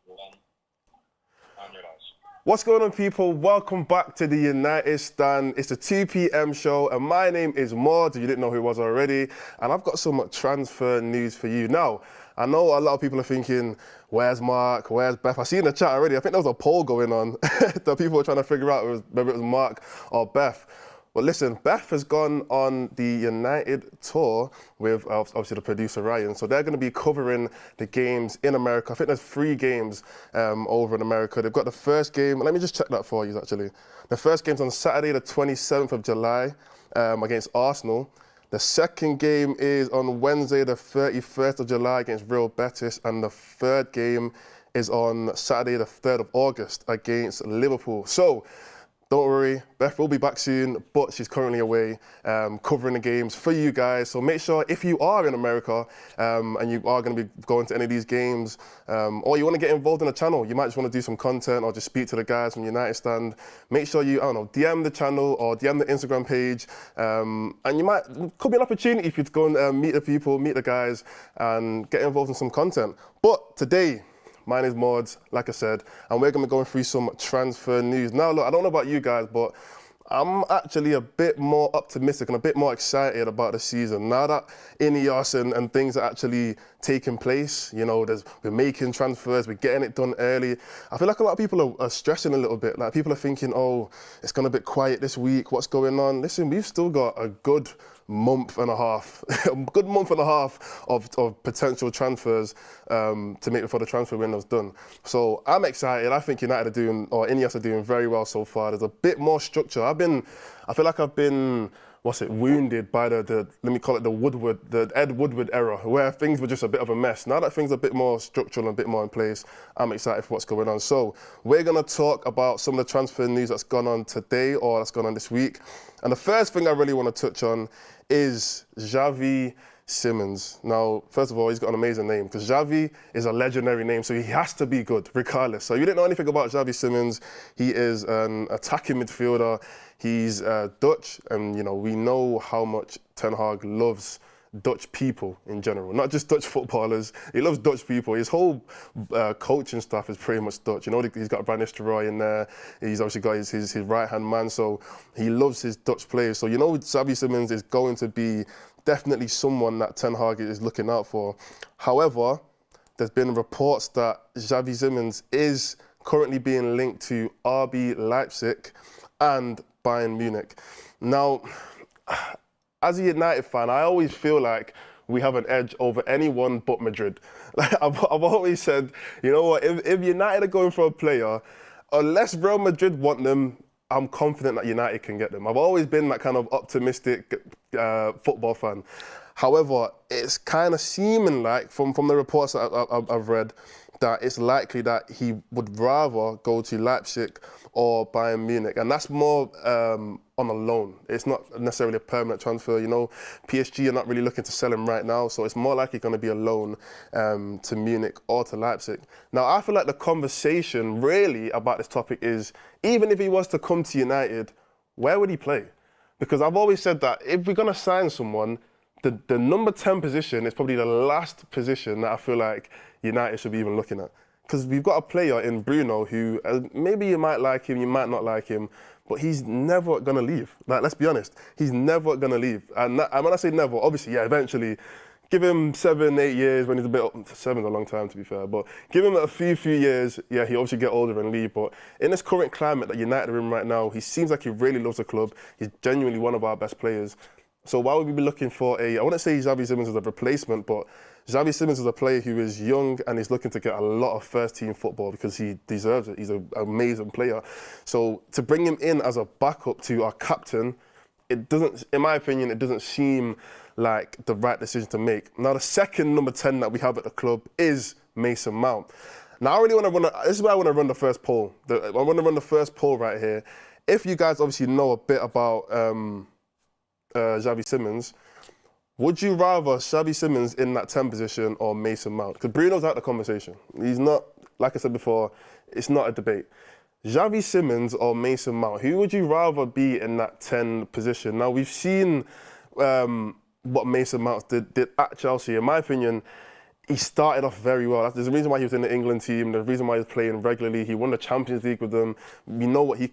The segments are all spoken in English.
One, and your eyes. What's going on, people? Welcome back to the United Stand. It's a 2 p.m. show, and my name is Maud. You didn't know who it was already, and I've got some transfer news for you. Now, I know a lot of people are thinking, where's Mark? Where's Beth? I see in the chat already, I think there was a poll going on that people were trying to figure out whether it was Mark or Beth. But listen, Beth has gone on the United tour with obviously the producer Ryan. So they're going to be covering the games in America. I think there's 3 games over in America. They've got the first game. Let me just check that for you, actually. The first game's on Saturday, the 27th of July against Arsenal. The second game is on Wednesday, the 31st of July against Real Betis. And the third game is on Saturday, the 3rd of August against Liverpool. So, don't worry, Beth will be back soon, but she's currently away covering the games for you guys. So make sure if you are in America and you are going to be going to any of these games or you want to get involved in the channel, you might just want to do some content or just speak to the guys from United Stand, make sure you, DM the channel or DM the Instagram page. And could be an opportunity for you to go and meet the people, meet the guys and get involved in some content. But today, my name is Maud, like I said, and we're going to be going through some transfer news. Now, look, I don't know about you guys, but I'm actually a bit more optimistic and a bit more excited about the season. Now that Ineos and things are actually taking place, we're making transfers, we're getting it done early. I feel like a lot of people are stressing a little bit. Like, people are thinking, oh, it's going to be a bit quiet this week, what's going on? Listen, we've still got a good month and a half of potential transfers to make before the transfer window's done. So I'm excited. I think United are doing, or Ineos are doing very well so far. There's a bit more structure. I feel like I've been, wounded by the let me call it the Ed Woodward era, where things were just a bit of a mess. Now that things are a bit more structural and a bit more in place, I'm excited for what's going on. So we're going to talk about some of the transfer news that's gone on today or that's gone on this week. And the first thing I really want to touch on is Xavi Simons. Now, first of all, he's got an amazing name because Xavi is a legendary name, so he has to be good regardless. So if you didn't know anything about Xavi Simons, he is an attacking midfielder. He's Dutch, and we know how much Ten Hag loves Dutch people in general, not just Dutch footballers. He loves Dutch people. His whole coaching staff is pretty much Dutch. He's got Van Nistelrooy in there. He's obviously got his right-hand man, so he loves his Dutch players. So Xavi Simons is going to be definitely someone that Ten Hag is looking out for. However, there's been reports that Xavi Simons is currently being linked to RB Leipzig and Bayern Munich. Now, as a United fan, I always feel like we have an edge over anyone but Madrid. Like I've always said, you know what, if United are going for a player, unless Real Madrid want them, I'm confident that United can get them. I've always been that kind of optimistic football fan. However, it's kind of seeming like, from the reports that I've read, that it's likely that he would rather go to Leipzig or Bayern Munich. And that's more on a loan. It's not necessarily a permanent transfer. PSG are not really looking to sell him right now, so it's more likely going to be a loan to Munich or to Leipzig. Now, I feel like the conversation really about this topic is, even if he was to come to United, where would he play? Because I've always said that if we're going to sign someone, the number 10 position is probably the last position that I feel like United should be even looking at. Because we've got a player in Bruno who, maybe you might like him, you might not like him, but he's never going to leave. Like, let's be honest, he's never going to leave. And when I say never, obviously, yeah, eventually, give him 7, 8 years when he's a bit, 7's a long time to be fair, but give him a few years, yeah, he'll obviously get older and leave. But in this current climate that United are in right now, he seems like he really loves the club. He's genuinely one of our best players. So why would we be looking for I wouldn't say Xavi Simons as a replacement, but Xavi Simons is a player who is young and is looking to get a lot of first-team football because he deserves it. He's an amazing player. So to bring him in as a backup to our captain, it doesn't, in my opinion, it doesn't seem like the right decision to make. Now, the second number 10 that we have at the club is Mason Mount. Now, I really want to run, this is where I want to run the first poll. I want to run the first poll right here. If you guys obviously know a bit about Xavi Simons, would you rather Xavi Simons in that 10 position or Mason Mount? Because Bruno's out of the conversation. He's not, like I said before, it's not a debate. Xavi Simons or Mason Mount, who would you rather be in that 10 position? Now, we've seen what Mason Mount did at Chelsea. In my opinion, he started off very well. There's a reason why he was in the England team. There's a reason why he's playing regularly. He won the Champions League with them. We know what he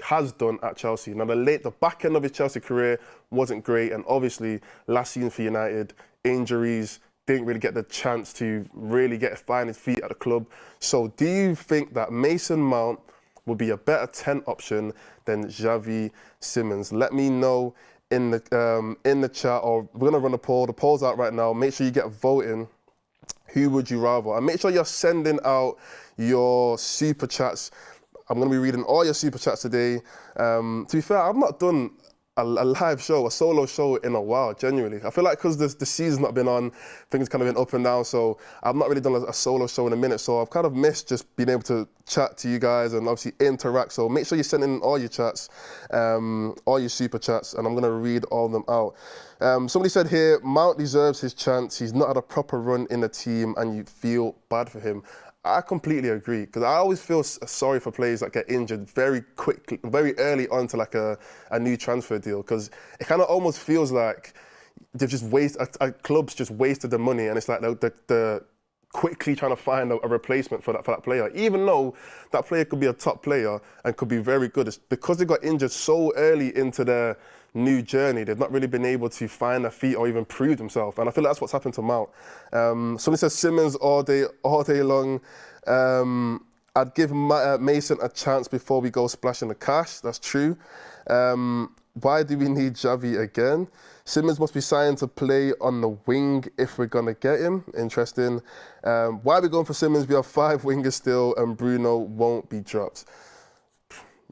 has done at Chelsea. Now the back end of his Chelsea career wasn't great, and obviously last season for United, injuries, didn't really get the chance to really find his feet at the club. So do you think that Mason Mount would be a better 10 option than Xavi Simons? Let me know in the chat, or we're gonna run a poll. The poll's out right now. Make sure you get voting. Who would you rather? And make sure you're sending out your super chats. I'm gonna be reading all your super chats today. To be fair, I've not done a live show, a solo show in a while, genuinely. I feel like because the season's not been on, things kind of been up and down, so I've not really done a solo show in a minute, so I've kind of missed just being able to chat to you guys and obviously interact, so make sure you're sending in all your chats, all your super chats, and I'm going to read all of them out. Somebody said here, Mount deserves his chance. He's not had a proper run in the team and you feel bad for him. I completely agree, because I always feel sorry for players that get injured very quickly, very early on to like a new transfer deal, because it kind of almost feels like they've just clubs just wasted the money, and it's like they're quickly trying to find a replacement for that player, even though that player could be a top player and could be very good. It's because they got injured so early into their new journey, they've not really been able to find their feet or even prove themselves, and I feel like that's what's happened to Mount. Somebody says Simmons all day long. I'd give Mason a chance before we go splashing the cash. That's true. Why do we need Xavi again? Simmons must be signed to play on the wing if we're gonna get him. Interesting. Why are we going for Simmons? We have 5 wingers still, and Bruno won't be dropped.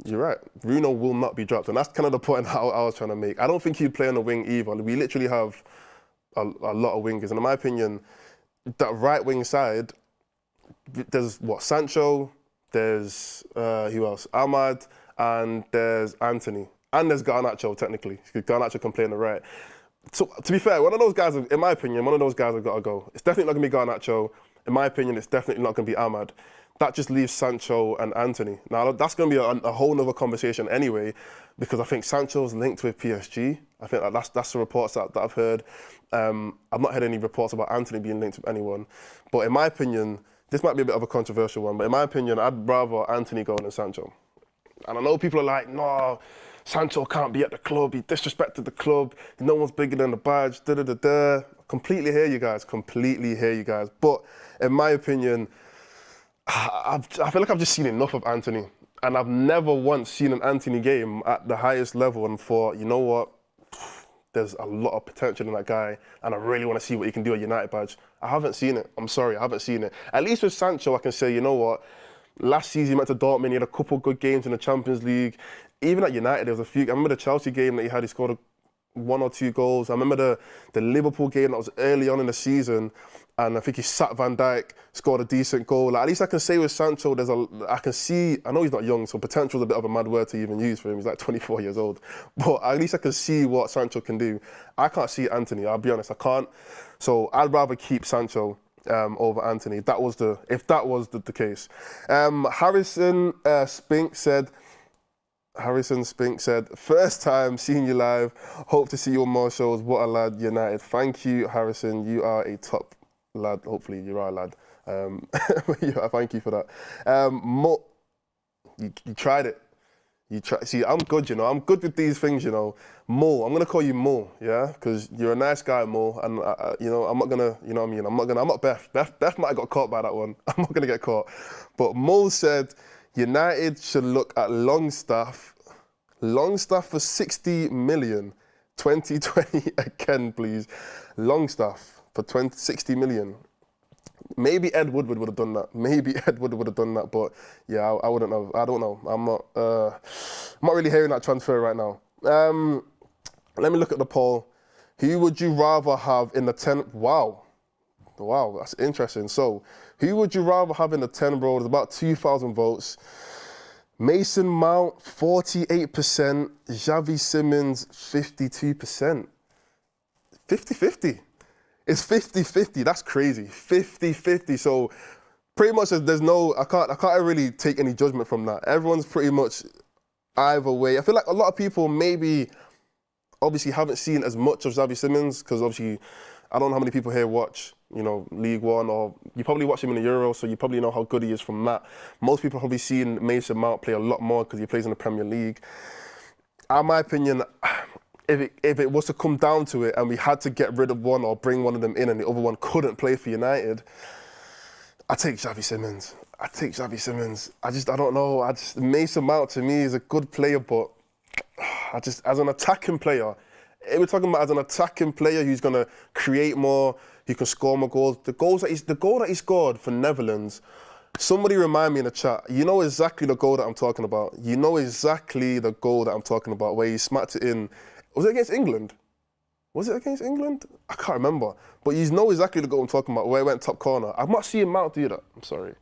You're right. Bruno will not be dropped, and that's kind of the point I was trying to make. I don't think he'd play on the wing either. We literally have a lot of wingers, and in my opinion, that right wing side, there's Sancho, there's who else? Ahmad, and there's Anthony, and there's Garnacho technically. Garnacho can play on the right. So to be fair, one of those guys, in my opinion, have got to go. It's definitely not going to be Garnacho. In my opinion, it's definitely not going to be Ahmad. That just leaves Sancho and Anthony. Now, that's going to be a whole other conversation anyway, because I think Sancho's linked with PSG. I think that's the reports that I've heard. I've not heard any reports about Anthony being linked with anyone. But in my opinion, this might be a bit of a controversial one, but in my opinion, I'd rather Anthony go than Sancho. And I know people are like, no, Sancho can't be at the club. He disrespected the club. No one's bigger than the badge. Completely hear you guys. But in my opinion, I feel like I've just seen enough of Anthony, and I've never once seen an Anthony game at the highest level and thought, you know what, there's a lot of potential in that guy, and I really want to see what he can do at United badge. I haven't seen it. I'm sorry, I haven't seen it. At least with Sancho, I can say, you know what, last season he went to Dortmund, he had a couple good games in the Champions League. Even at United, there was a few. I remember the Chelsea game that he scored 1 or 2 goals. I remember the Liverpool game that was early on in the season, and I think he sat Van Dijk, scored a decent goal. Like, at least I can say with Sancho, I know he's not young, so potential is a bit of a mad word to even use for him. He's like 24 years old. But at least I can see what Sancho can do. I can't see Anthony, I'll be honest, I can't. So I'd rather keep Sancho over Anthony, if that was the case. Harrison Spink said, first time seeing you live, hope to see you on more shows. What a lad, United. Thank you, Harrison. You are a top lad. Hopefully you are a lad. Yeah, thank you for that. Mo, you tried it. See, I'm good, you know. I'm good with these things, you know. Mo, I'm gonna call you Mo, yeah, because you're a nice guy, Mo, and you know, I'm not gonna, you know what I mean. I'm not Beth. Beth might have got caught by that one. I'm not gonna get caught. But Mo said United should look at Longstaff for 60 million. 2020 again, please. Longstaff for 60 million. Maybe Ed Woodward would have done that. But yeah, I wouldn't have. I don't know. I'm not really hearing that transfer right now. Let me look at the poll. Who would you rather have in the 10? Wow, that's interesting. So, who would you rather have in the 10 row? There's about 2,000 votes. Mason Mount, 48%. Xavi Simons, 52%. 50-50. It's 50-50. That's crazy. 50-50. So pretty much there's no, I can't really take any judgment from that. Everyone's pretty much either way. I feel like a lot of people maybe obviously haven't seen as much of Xavi Simons because obviously I don't know how many people here watch, League One, or you probably watch him in the Euro, so you probably know how good he is from that. Most people have probably seen Mason Mount play a lot more because he plays in the Premier League. In my opinion, if it was to come down to it and we had to get rid of one or bring one of them in and the other one couldn't play for United, I take Xavi Simons. I don't know. Mason Mount to me is a good player, but as an attacking player, we're talking about as an attacking player who's going to create more, who can score more goals. The goal that he scored for Netherlands, somebody remind me in the chat, you know exactly the goal that I'm talking about. Where he smacked it in. Was it against England? I can't remember. But you know exactly the goal I'm talking about, where it went top corner. I'm not seeing Mount do that. I'm sorry.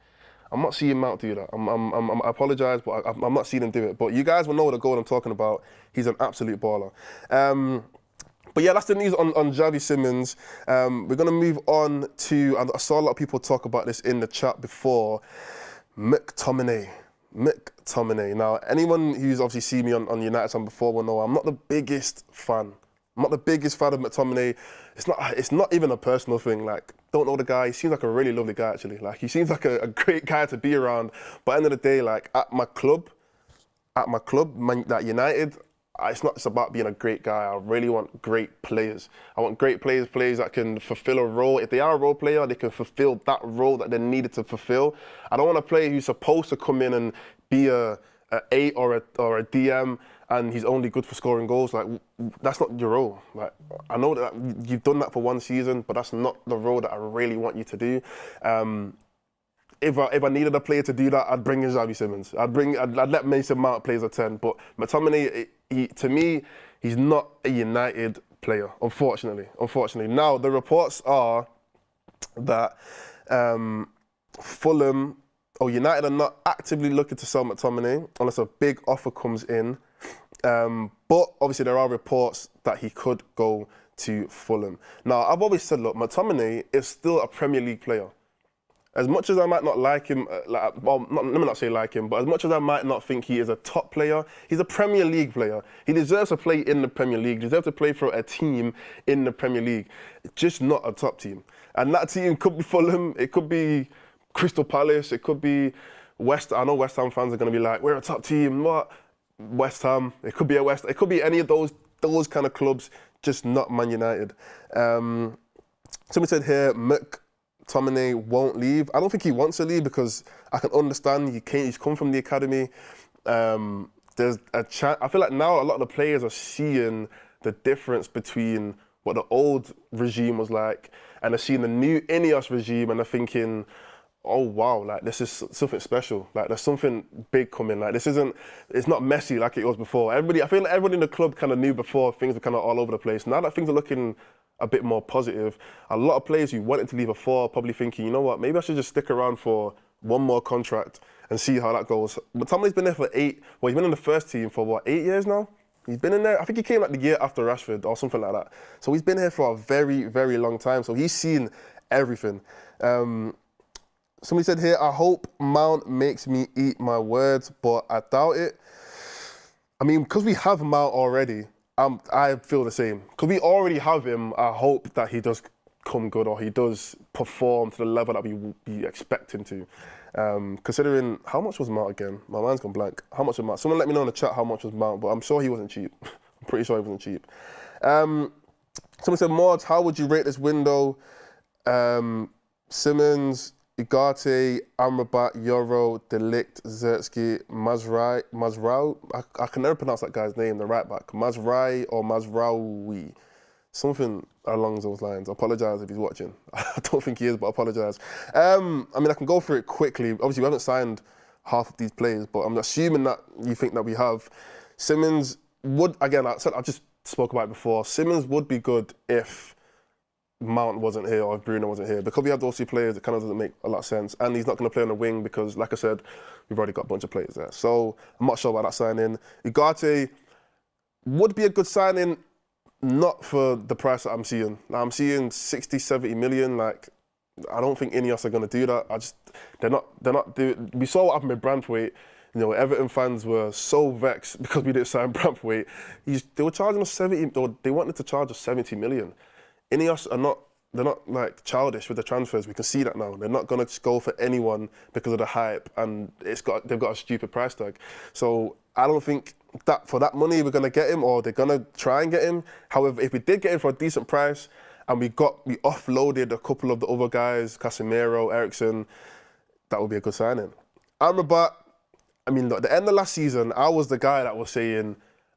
I'm not seeing Mount do that. I apologise, but I'm not seeing him do it. But you guys will know the goal I'm talking about. He's an absolute baller. But yeah, that's the news on Xavi Simons. We're going to move on to, and I saw a lot of people talk about this in the chat before, McTominay. Now, anyone who's obviously seen me on United Time before will know I'm not the biggest fan. of McTominay. It's not even a personal thing. Like, don't know the guy. He seems like a really lovely guy, actually. Like, he seems like a great guy to be around. But at the end of the day, like, at my club, that United, it's not just about being a great guy. I really want great players. I want great players that can fulfill a role. If they are a role player, they can fulfill that role that they needed to fulfill. I don't want a player who's supposed to come in and be a 8 or a DM and he's only good for scoring goals. Like, that's not your role. Like, I know that you've done that for one season, but that's not the role that I really want you to do. If I needed a player to do that, I'd bring in Xavi Simons. I'd let Mason Mount play as a 10. But McTominay, to me, he's not a United player, unfortunately. Now, the reports are that Fulham or United are not actively looking to sell McTominay unless a big offer comes in. But obviously, there are reports that he could go to Fulham. Now, I've always said, look, McTominay is still a Premier League player. As much as I might not like him, let me not say like him, but as much as I might not think he is a top player, he's a Premier League player. He deserves to play in the Premier League. He deserves to play for a team in the Premier League, just not a top team. And that team could be Fulham, it could be Crystal Palace, it could be I know West Ham fans are going to be like, we're a top team, what? West Ham, it could be any of those kind of clubs, just not Man United. Somebody said here, McTominay won't leave. I don't think he wants to leave because I can understand he's come from the academy. There's a chance. I feel like now a lot of the players are seeing the difference between what the old regime was like and they're seeing the new Ineos regime and they're thinking, oh wow, like this is something special. Like there's something big coming. Like it's not messy like it was before. I feel like everybody in the club kind of knew before things were kind of all over the place. Now that things are looking a bit more positive, a lot of players who wanted to leave before are probably thinking, you know what, maybe I should just stick around for one more contract and see how that goes. But Tommy's been there for he's been in the first team for 8 years now? He's been in there, I think he came like the year after Rashford or something like that. So he's been here for a very, very long time. So he's seen everything. Somebody said here, I hope Mount makes me eat my words, but I doubt it. I mean, because we have Mount already, I feel the same. Because we already have him, I hope that he does come good or he does perform to the level that we expect him to. Considering, how much was Mount again? My mind's gone blank. How much was Mount? Someone let me know in the chat how much was Mount, but I'm sure he wasn't cheap. I'm pretty sure he wasn't cheap. Someone said, Mords, how would you rate this window? Simons, Ugarte, Amrabat, Yoro, Delict, Zertsky, Mazrau. I can never pronounce that guy's name, the right back. Mazrai or Mazraoui. Something along those lines. I apologise if he's watching. I don't think he is, but I apologise. I mean, I can go through it quickly. Obviously, we haven't signed half of these players, but I'm assuming that you think that we have. Simons would, again, I just spoke about it before, Simons would be good if Mount wasn't here or if Bruno wasn't here. Because we have those two players, it kind of doesn't make a lot of sense. And he's not going to play on the wing because, like I said, we've already got a bunch of players there. So I'm not sure about that signing. Ugarte would be a good signing, not for the price that I'm seeing. Like, I'm seeing 60, 70 million. Like, I don't think Ineos are going to do that. They're not doing. We saw what happened with Branthwaite. You know, Everton fans were so vexed because we didn't sign Branthwaite. They were charging us 70, or they wanted to charge us 70 million. Ineos are not like childish with the transfers. We can see that now. They're not gonna just go for anyone because of the hype, and they've got a stupid price tag. So I don't think that for that money we're gonna get him, or they're gonna try and get him. However, if we did get him for a decent price, and we offloaded a couple of the other guys, Casemiro, Eriksen, that would be a good signing. Amrabat, I mean, look, at the end of last season, I was the guy that was saying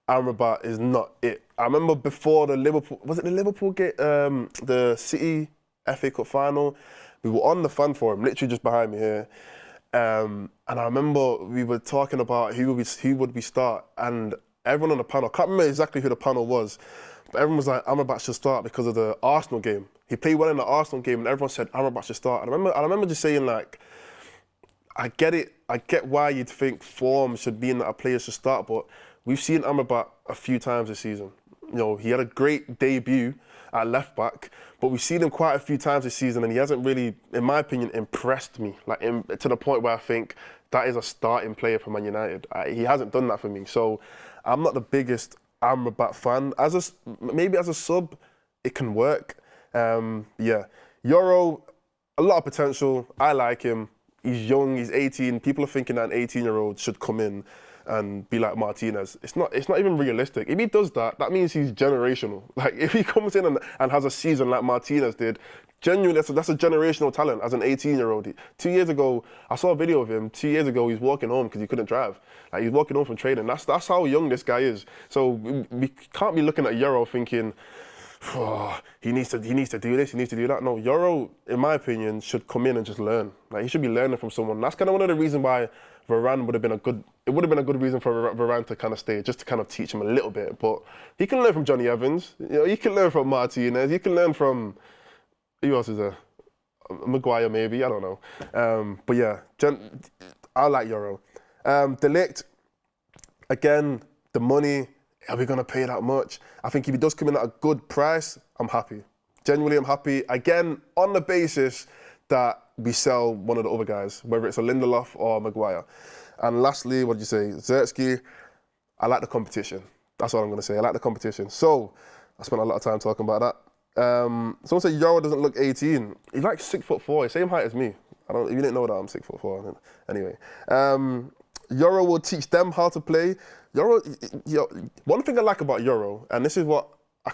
Amrabat is not it. I remember before the Liverpool get the City FA Cup final, we were on the fan forum, literally just behind me here. And I remember we were talking about who would we start, and everyone on the panel, I can't remember exactly who the panel was, but everyone was like, Amrabat should start because of the Arsenal game. He played well in the Arsenal game, and everyone said Amrabat should start. And I remember just saying, like, I get it. I get why you'd think form should be in that a player should start, but we've seen Amrabat a few times this season. You know, he had a great debut at left back, but we've seen him quite a few times this season, and he hasn't really, in my opinion, impressed me. Like to the point where I think that is a starting player for Man United. He hasn't done that for me, so I'm not the biggest Amrabat fan. Maybe as a sub, it can work. Euro, a lot of potential. I like him. He's young. He's 18. People are thinking that an 18-year-old should come in and be like Martinez. It's not even realistic. If he does that, that means he's generational. Like if he comes in and has a season like Martinez did, genuinely that's a generational talent as an 18-year-old. 2 years ago, I saw a video of him. 2 years ago, he was walking home because he couldn't drive. Like he was walking home from training. That's how young this guy is. So we can't be looking at Euro thinking, oh, he needs to do this, he needs to do that. No, Euro, in my opinion, should come in and just learn. Like he should be learning from someone. That's kind of one of the reasons why Varane would have been a good reason for Varane to kind of stay, just to kind of teach him a little bit. But he can learn from Johnny Evans. You know, he can learn from Martinez. He can learn from, who else is there? Maguire maybe, I don't know. But yeah, I like Euro. De Ligt, again, the money, are we going to pay that much? I think if he does come in at a good price, I'm happy. Genuinely, I'm happy. Again, on the basis that we sell one of the other guys, whether it's a Lindelof or Maguire. And lastly, what did you say? Zertsky, I like the competition. That's what I'm going to say. I like the competition. So, I spent a lot of time talking about that. Someone said Euro doesn't look 18. He's like 6'4", he's same height as me. If you didn't know that, I'm 6'4". Anyway. Euro will teach them how to play. One thing I like about Euro, and this is what I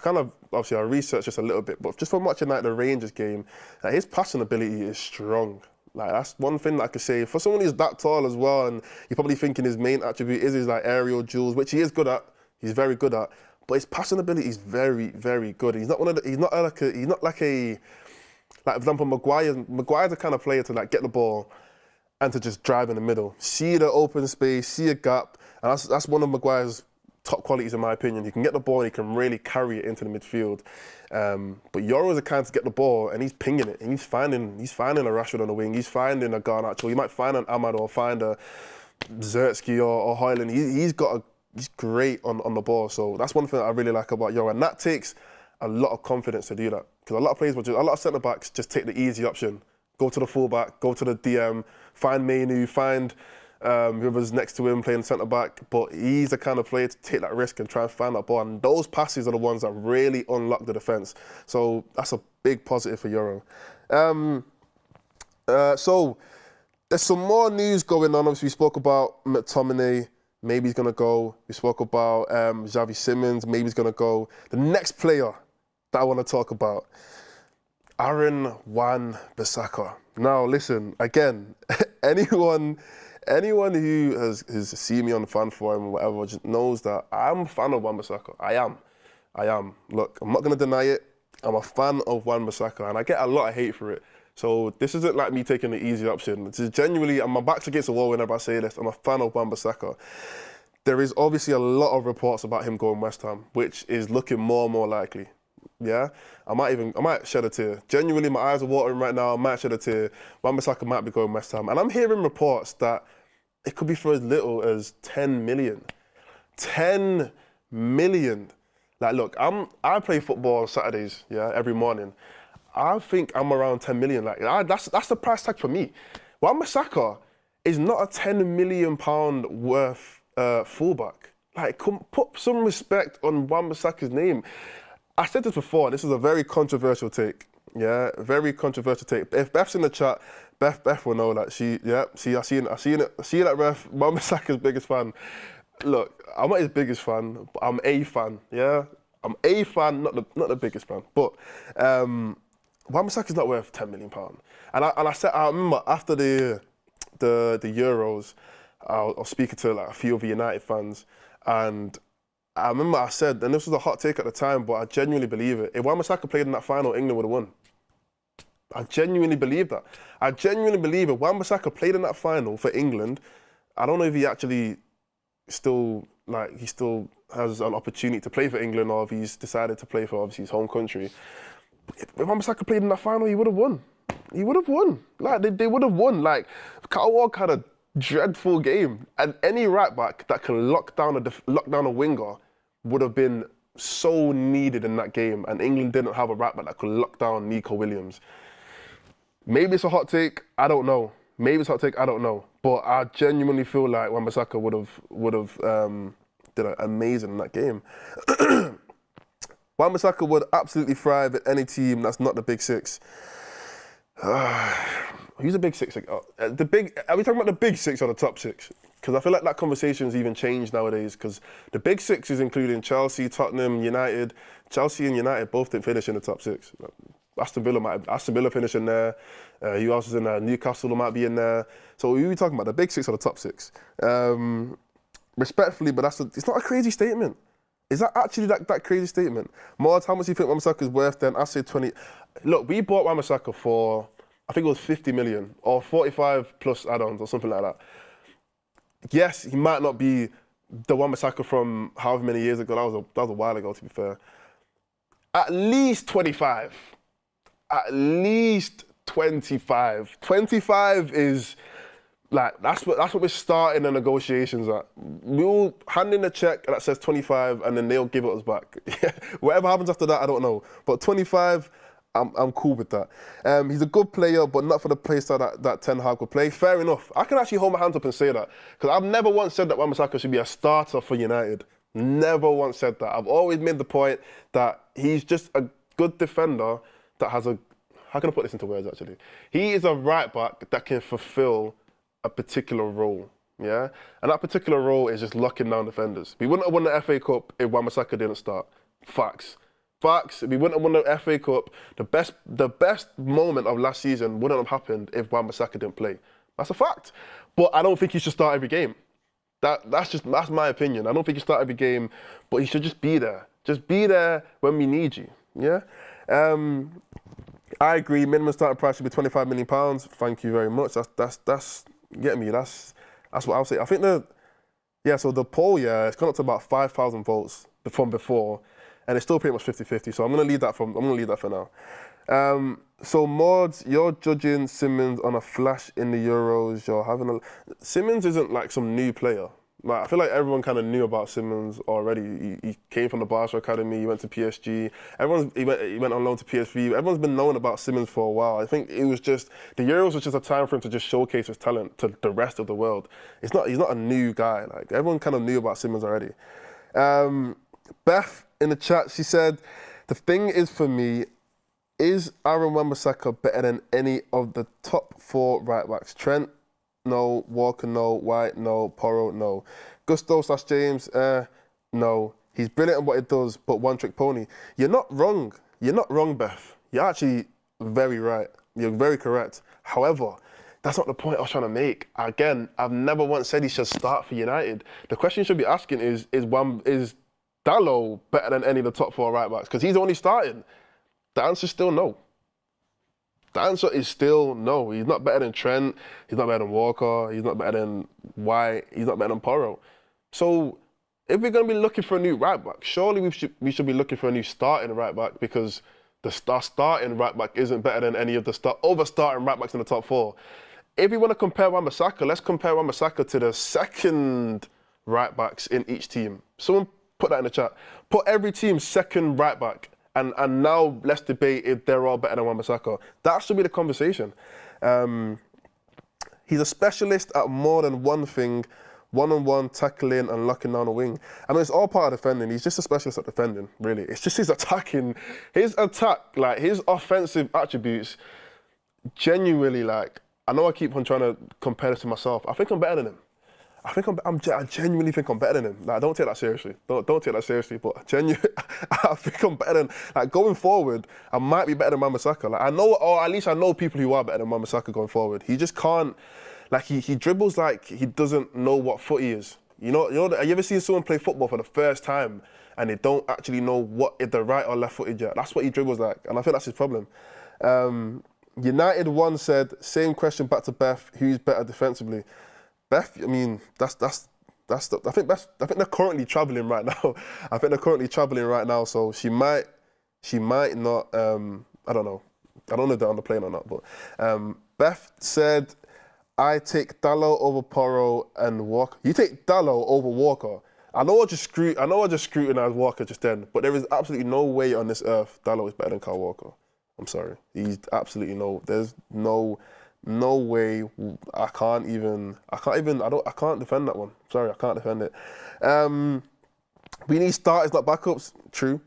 researched just a little bit, but just from watching like the Rangers game, his passing ability is strong. Like that's one thing that I could say. For someone who's that tall as well, and you're probably thinking his main attribute is his like aerial duels, which he is good at. He's very good at, but his passing ability is very, very good. He's not like for example, Maguire's the kind of player to like get the ball and to just drive in the middle, see the open space, see a gap, and that's one of Maguire's top qualities in my opinion. He can get the ball and he can really carry it into the midfield. But Euro is the kind to get the ball and he's pinging it, and he's finding a Rashford on the wing, he's finding a Garnacho, he might find an Ahmad or find a Zertsky or Højlund. He's great on the ball, so that's one thing that I really like about Euro, and that takes a lot of confidence to do that, because a lot of players, a lot of centre backs just take the easy option, go to the fullback, go to the DM, find Mainu, find whoever's next to him playing centre back, but he's the kind of player to take that risk and try and find that ball, and those passes are the ones that really unlock the defence. So that's a big positive for Euro. So there's some more news going on. Obviously, we spoke about McTominay, maybe he's going to go. We spoke about Xavi Simons, maybe he's going to go. The next player that I want to talk about, Wan-Bissaka. Now, listen, again, anyone who has seen me on the fan forum or whatever just knows that I'm a fan of Wan-Bissaka. I am. Look, I'm not going to deny it. I'm a fan of Wan-Bissaka, and I get a lot of hate for it. So this isn't like me taking the easy option. This is genuinely, my back's against the wall whenever I say this. I'm a fan of Wan-Bissaka. There is obviously a lot of reports about him going West Ham, which is looking more and more likely. Yeah, I might shed a tear. Genuinely, my eyes are watering right now. I might shed a tear. Wan-Bissaka might be going West Ham, and I'm hearing reports that it could be for as little as 10 million. 10 million. Like, look, I play football on Saturdays, yeah, every morning. I think I'm around 10 million. Like, that's the price tag for me. Wan-Bissaka is not a £10 million worth fullback. Like, put some respect on Wan-Bissaka's name. I said this before, this is a very controversial take. Yeah, very controversial take. If Beth's in the chat, Beth will know that I seen that ref. Wan-Bissaka's biggest fan. Look, I'm not his biggest fan, but I'm a fan. Yeah, I'm a fan, not the biggest fan. But Wan-Bissaka's not worth £10 million. And I remember after the Euros, I was speaking to like a few of the United fans, and I remember I said, and this was a hot take at the time, but I genuinely believe it. If Wan-Bissaka played in that final, England would have won. I genuinely believe that. I genuinely believe if Wan-Bissaka played in that final for England, I don't know if he actually still has an opportunity to play for England, or if he's decided to play for obviously his home country. If Wan-Bissaka played in that final, he would have won. He would have won. Like they would have won. Like Kyle Walker had a dreadful game, and any right back that can lock down a winger would have been so needed in that game. And England didn't have a right back that could lock down Nico Williams. Maybe it's a hot take. I don't know. But I genuinely feel like Wan-Bissaka would have did amazing in that game. Wan-Bissaka would absolutely thrive at any team that's not the Big Six. Who's the Big Six? Are we talking about the Big Six or the top six? Because I feel like that conversation's even changed nowadays. Because the Big Six is including Chelsea, Tottenham, United. Chelsea and United both didn't finish in the top six. Aston Villa finished in there. Who else is in there? Newcastle might be in there. So who are we talking about? The Big Six or the top six? Respectfully, but it's not a crazy statement. Is that actually that crazy statement? Maud, how much do you think Wan-Bissaka is worth then? I say 20. Look, we bought Wan-Bissaka for, I think it was 50 million or 45 plus add-ons or something like that. Yes, he might not be the Wan-Bissaka from however many years ago. That was a while ago, to be fair. At least 25. At least 25. 25 is like that's what we're starting the negotiations at. We'll hand in a check that says 25, and then they'll give it us back. Whatever happens after that, I don't know. But 25, I'm cool with that. He's a good player, but not for the play style that Ten Hag would play. Fair enough. I can actually hold my hands up and say that, because I've never once said that Wan-Bissaka should be a starter for United. Never once said that. I've always made the point that he's just a good defender that has how can I put this into words actually? He is a right back that can fulfill a particular role, yeah? And that particular role is just locking down defenders. We wouldn't have won the FA Cup if Wan-Bissaka didn't start. Facts. We wouldn't have won the FA Cup. The best moment of last season wouldn't have happened if Wan-Bissaka didn't play. That's a fact. But I don't think he should start every game. That's my opinion. I don't think he should start every game, but he should just be there. Just be there when we need you, yeah? I agree, minimum starting price should be £25 million. Thank you very much. That's get me. That's what I'll say. I think so the poll, it's gone up to about 5,000 votes from before, and it's still pretty much 50-50. So I'm gonna leave that for now. So Mods, you're judging Simons on a flash in the Euros. Simons isn't like some new player. Like, I feel like everyone kind of knew about Simons already. He came from the Barca Academy, he went to PSG. He went on loan to PSV. Everyone's been knowing about Simons for a while. I think it was just, the Euros was just a time for him to just showcase his talent to the rest of the world. He's not a new guy. Like, everyone kind of knew about Simons already. Beth in the chat, she said, the thing is for me, is Aaron Wan-Bissaka better than any of the top 4 right backs? Trent? No. Walker, no. White, no. Porro, no. Gusto/James, no. He's brilliant at what he does, but one-trick pony. You're not wrong. You're not wrong, Beth. You're actually very right. You're very correct. However, that's not the point I was trying to make. Again, I've never once said he should start for United. The question you should be asking is Dalot better than any of the top 4 right backs? Because he's only starting. The answer is still no. The answer is still no. He's not better than Trent. He's not better than Walker. He's not better than White. He's not better than Porro. So if we're going to be looking for a new right back, surely we should be looking for a new starting right back, because the starting right back isn't better than any of the other starting right backs in the top 4. If we want to compare Wan-Bissaka, let's compare Wan-Bissaka to the second right backs in each team. Someone put that in the chat. Put every team's second right back. And now let's debate if they're all better than Wan-Bissaka. That should be the conversation. He's a specialist at more than one thing. one-on-one, tackling and locking down the wing. I mean, it's all part of defending. He's just a specialist at defending, really. It's just his attack, like his offensive attributes, genuinely, like, I know I keep on trying to compare this to myself. I think I'm better than him. I genuinely think I'm better than him. Like, don't take that seriously. Don't take that seriously, but I think I'm better than, like, going forward, I might be better than Wan-Bissaka. Like, I know, or at least I know people who are better than Wan-Bissaka going forward. He just can't, like, he dribbles like he doesn't know what foot he is. You know, have you ever seen someone play football for the first time and they don't actually know what if they're right or left footed yet? That's what he dribbles like, and I think that's his problem. United One said, same question back to Beth, who's better defensively? Beth, I mean, I think they're currently travelling right now. I think they're currently travelling right now, so she might not, I don't know. I don't know if they're on the plane or not, but Beth said, I take Dalot over Porro and Walker. You take Dalot over Walker. I know I just scrutinized Walker just then, but there is absolutely no way on this earth Dalot is better than Kyle Walker. I'm sorry. He's absolutely there's no way. I can't defend that one. Sorry, I can't defend it. We need starters, not backups. True.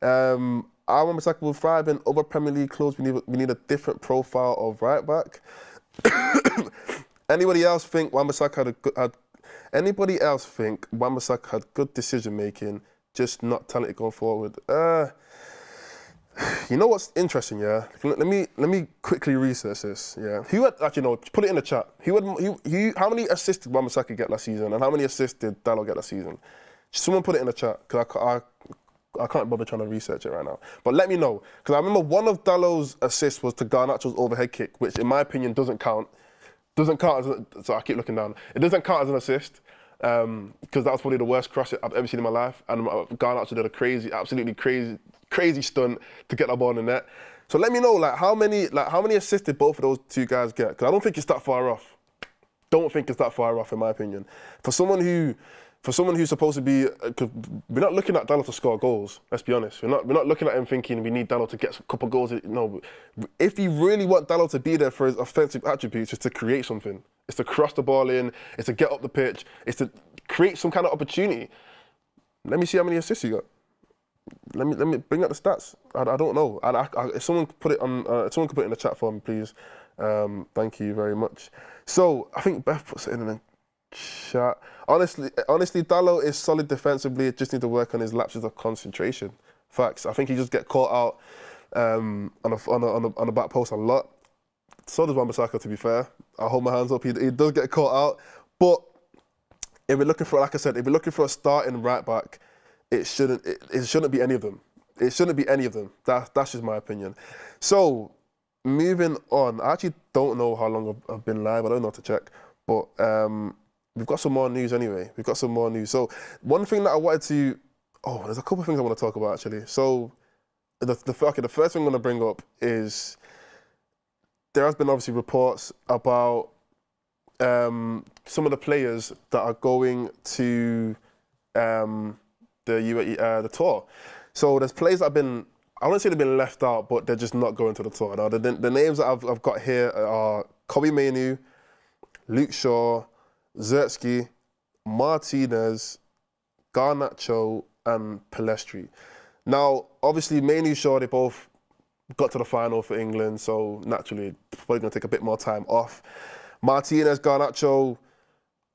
I want Wan-Bissaka will thrive in other Premier League clubs. We need a different profile of right back. Anybody else think Wan-Bissaka had good decision making, just not talented going forward? You know what's interesting, yeah? Let me quickly research this, yeah? Put it in the chat. How many assists did Wan-Bissaka get last season, and how many assists did Dalot get last season? Someone put it in the chat, because I can't bother trying to research it right now. But let me know, because I remember one of Dalot's assists was to Garnacho's overhead kick, which in my opinion doesn't count. So I keep looking down. It doesn't count as an assist, because that was probably the worst cross I've ever seen in my life. And Garnacho did a absolutely crazy stunt to get that ball in the net. So let me know, like, how many assists did both of those two guys get? Because I don't think it's that far off. Don't think it's that far off, in my opinion. For someone who's supposed to be, because we're not looking at Dalot to score goals. Let's be honest. We're not looking at him thinking we need Dalot to get a couple of goals. No, if you really want Dalot to be there for his offensive attributes, it's to create something. It's to cross the ball in. It's to get up the pitch. It's to create some kind of opportunity. Let me see how many assists you got. Let me bring up the stats. I don't know. If someone put it on, someone could put it in the chat for me, please. Thank you very much. So I think Beth puts it in the chat. Honestly, Dalot is solid defensively. Just need to work on his lapses of concentration. Facts. I think he just get caught out on the back post a lot. So does Wan-Bissaka, to be fair. I hold my hands up. He does get caught out. But if we're looking for, like I said, if we're looking for a starting right back, it shouldn't be any of them. It shouldn't be any of them. That's just my opinion. So moving on. I actually don't know how long I've been live. I don't know how to check. But we've got some more news anyway. So one thing that I wanted to... Oh, there's a couple of things I want to talk about, actually. So the first thing I'm going to bring up is there has been obviously reports about some of the players that are going to the tour. So there's players that have been... I wouldn't say they've been left out, but they're just not going to the tour. Now, the names that I've got here are Kobbie Mainoo, Luke Shaw, Zertsky, Martinez, Garnacho, and Palestri. Now, obviously, Mainoo, Shaw, they both got to the final for England, so naturally, probably going to take a bit more time off. Martinez, Garnacho,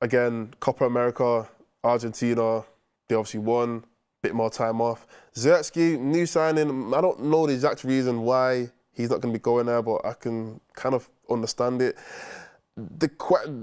again, Copa America, Argentina, they obviously won, bit more time off. Zertsky, new signing, I don't know the exact reason why he's not going to be going there, but I can kind of understand it.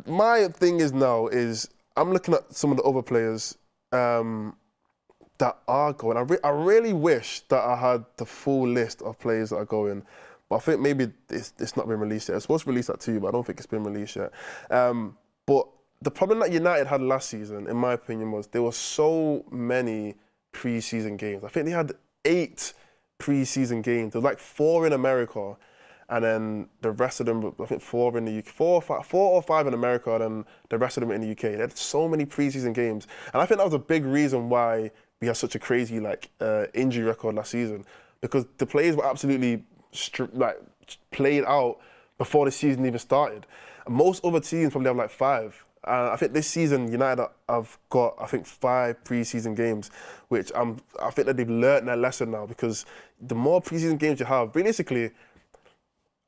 My thing is now is I'm looking at some of the other players that are going. I really wish that I had the full list of players that are going, but I think maybe it's not been released yet. It's supposed to release that too, but I don't think it's been released yet. But the problem that United had last season, in my opinion, was there were so many pre-season games. I think they had 8 pre-season games. There was like 4 in America, and then the rest of them, I think 4 in the UK, 4 or 5 in America, and then the rest of them in the UK. They had so many pre-season games, and I think that was a big reason why we had such a crazy injury record last season, because the players were absolutely played out before the season even started. And most other teams probably have like 5. I think this season United have got, I think, 5 pre-season games, which I think that they've learnt their lesson now, because the more pre-season games you have, realistically,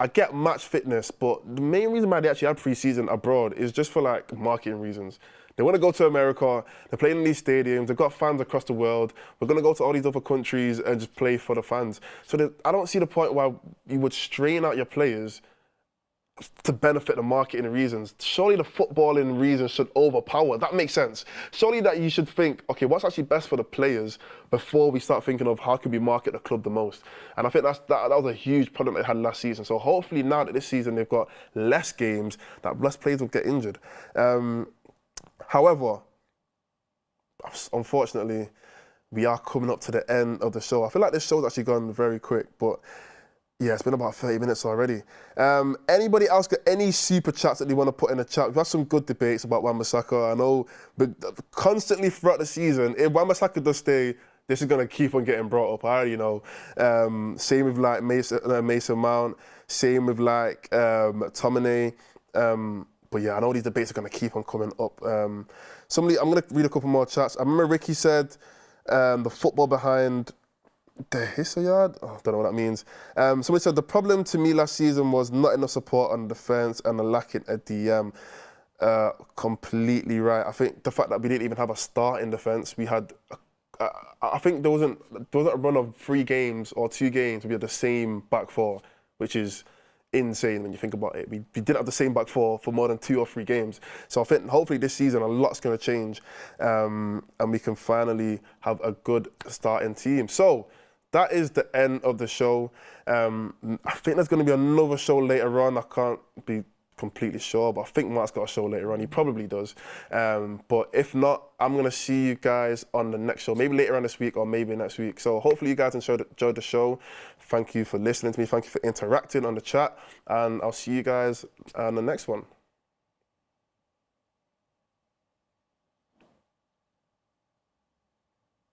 I get match fitness, but the main reason why they actually have pre-season abroad is just for like marketing reasons. They want to go to America, they're playing in these stadiums, they've got fans across the world. We're going to go to all these other countries and just play for the fans. So I don't see the point why you would strain out your players to benefit the marketing reasons. Surely the footballing reasons should overpower. That makes sense. Surely that you should think, okay, what's actually best for the players before we start thinking of how can we market the club the most. And I think that was a huge problem they had last season. So hopefully now that this season they've got less games, that less players will get injured. However, unfortunately, we are coming up to the end of the show. I feel like this show's actually gone very quick, but yeah, it's been about 30 minutes already. Anybody else got any super chats that they want to put in the chat? We've had some good debates about Wan-Bissaka. I know, but constantly throughout the season, if Wan-Bissaka does stay, this is going to keep on getting brought up. I already know. Same with like Mason Mount. Same with like McTominay. But yeah, I know these debates are going to keep on coming up. I'm going to read a couple more chats. I remember Ricky said the football behind the Hissayard? Oh, I don't know what that means. Somebody said the problem to me last season was not enough support on the defence and a lacking a DM. Completely right. I think the fact that we didn't even have a start in defence, we had. I think there wasn't a run of 3 games or 2 games we had the same back four, which is insane when you think about it. We didn't have the same back four for more than 2 or 3 games. So I think hopefully this season a lot's going to change, and we can finally have a good starting team. So that is the end of the show. I think there's going to be another show later on. I can't be completely sure, but I think Mark's got a show later on. He probably does. But if not, I'm going to see you guys on the next show, maybe later on this week or maybe next week. So hopefully you guys enjoyed the show. Thank you for listening to me. Thank you for interacting on the chat. And I'll see you guys on the next one.